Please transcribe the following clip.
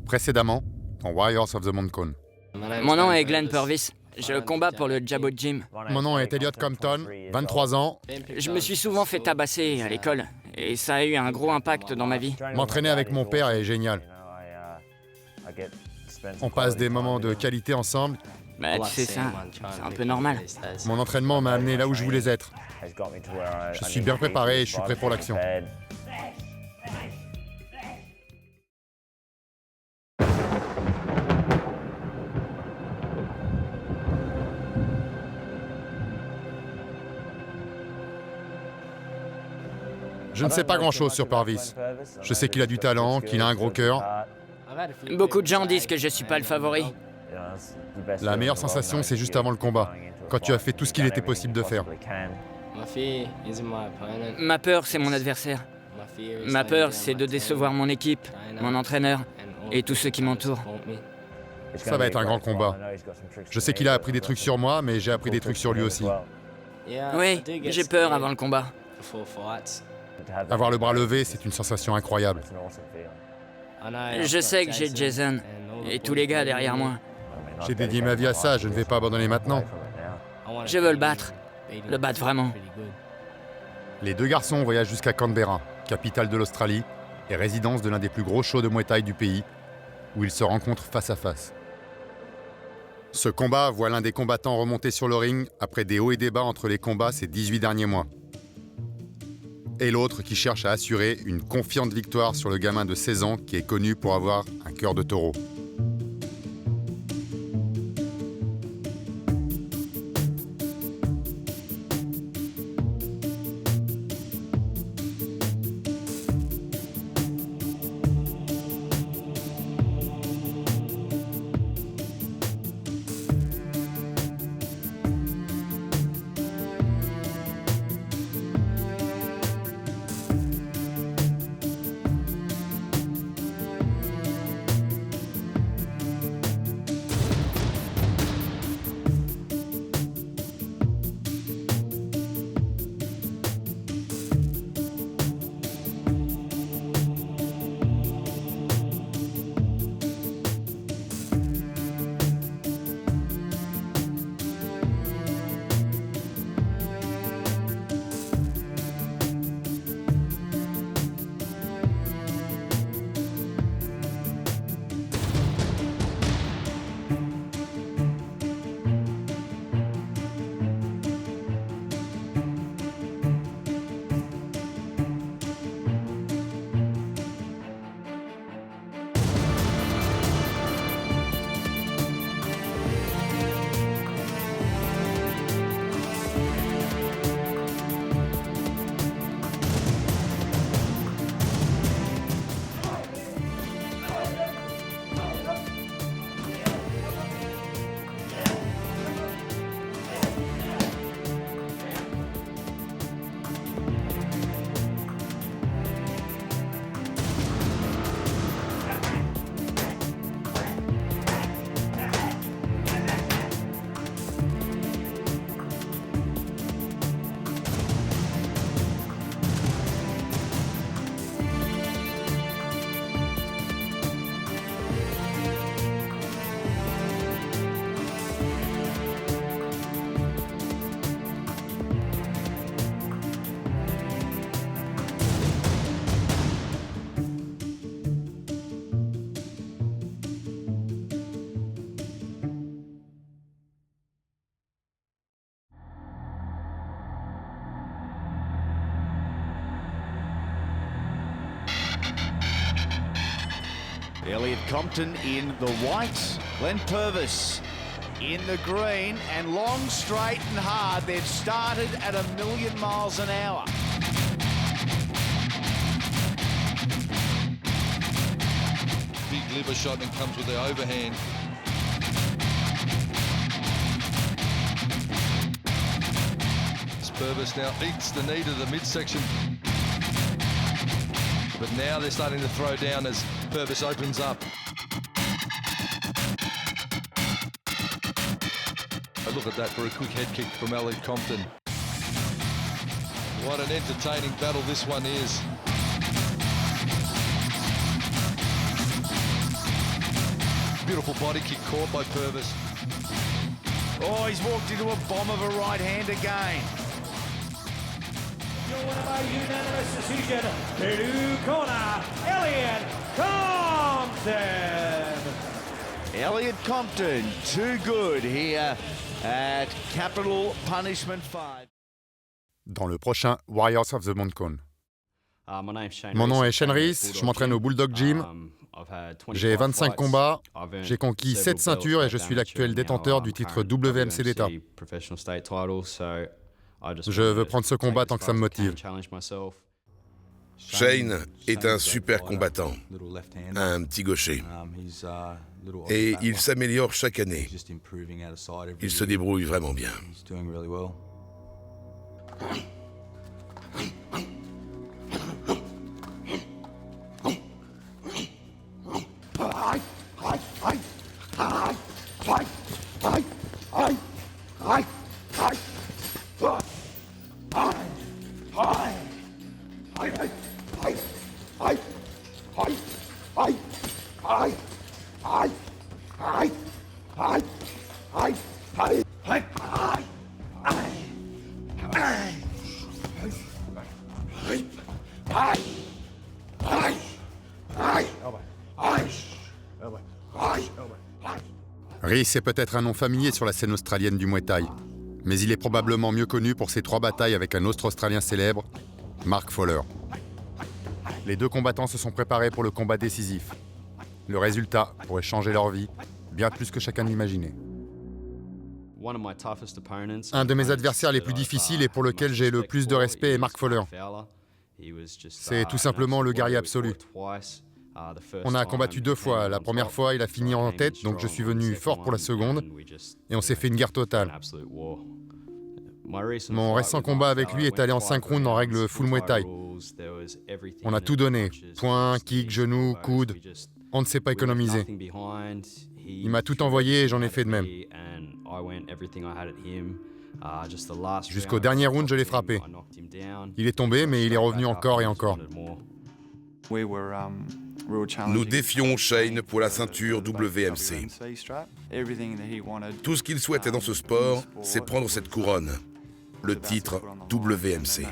Précédemment, dans Warriors of the Mount Cone. Mon nom est Glenn Purvis. Je combats pour le Jabot Gym. Mon nom est Elliot Compton, 23 ans. Je me suis souvent fait tabasser à l'école, et ça a eu un gros impact dans ma vie. M'entraîner avec mon père est génial. On passe des moments de qualité ensemble. Bah, tu sais ça, c'est un peu normal. Mon entraînement m'a amené là où je voulais être. Je suis bien préparé et je suis prêt pour l'action. Je ne sais pas grand-chose sur Purvis. Je sais qu'il a du talent, qu'il a un gros cœur. Beaucoup de gens disent que je suis pas le favori. La meilleure sensation, c'est juste avant le combat, quand tu as fait tout ce qu'il était possible de faire. Ma peur, c'est mon adversaire. Ma peur, c'est de décevoir mon équipe, mon entraîneur et tous ceux qui m'entourent. Ça va être un grand combat. Je sais qu'il a appris des trucs sur moi, mais j'ai appris des trucs sur lui aussi. Oui, j'ai peur avant le combat. Avoir le bras levé, c'est une sensation incroyable. Je sais que j'ai Jason et tous les gars derrière moi. J'ai dédié ma vie à ça, je ne vais pas abandonner maintenant. Je veux le battre vraiment. Les deux garçons voyagent jusqu'à Canberra, capitale de l'Australie, et résidence de l'un des plus gros shows de Muay Thai du pays, où ils se rencontrent face à face. Ce combat voit l'un des combattants remonter sur le ring après des hauts et des bas entre les combats ces 18 derniers mois. Et l'autre qui cherche à assurer une confiante victoire sur le gamin de 16 ans qui est connu pour avoir un cœur de taureau. Elliot Compton in the white, Glenn Purvis in the green, and long, straight and hard. They've started at 1,000,000 miles an hour. Big liver shot and comes with the overhand. Purvis now eats the knee to the midsection. But now they're starting to throw down as Purvis opens up. A look at that for a quick head kick from Elliot Compton. What an entertaining battle this one is. beautiful body kick caught by Purvis. Oh, he's walked into a bomb of a right hand again. Your winner by unanimous decision, blue corner, Elliot Compton. Elliot Compton, too good here at Capital Punishment 5. Dans le prochain Warriors of the Mount Cone. Mon nom est Shane Reese, je m'entraîne au Bulldog Gym. J'ai 25 combats, j'ai conquis 7 ceintures et je suis l'actuel détenteur du titre WMC d'État. Je veux prendre ce combat tant que ça me motive. Shane est un super combattant, un petit gaucher. Et il s'améliore chaque année. Il se débrouille vraiment bien. Reese est peut-être un nom familier sur la scène australienne du Muay Thai, mais il est probablement mieux connu pour ses 3 batailles avec un autre Australien célèbre, Mark Fowler. Les 2 combattants se sont préparés pour le combat décisif. Le résultat pourrait changer leur vie, bien plus que chacun n'imaginait. Un de mes adversaires les plus difficiles et pour lequel j'ai le plus de respect est Mark Fowler. C'est tout simplement le guerrier absolu. On a combattu 2 fois. La première fois, il a fini en tête, donc je suis venu fort pour la seconde, et on s'est fait une guerre totale. Mon récent combat avec lui est allé en 5 rounds en règle full Muay Thai. On a tout donné, poings, kicks, genoux, coudes. On ne s'est pas économisé. Il m'a tout envoyé et j'en ai fait de même. Jusqu'au dernier round, je l'ai frappé. Il est tombé, mais il est revenu encore et encore. Nous défions Shane pour la ceinture WMC. Tout ce qu'il souhaitait dans ce sport, c'est prendre cette couronne, le titre WMC.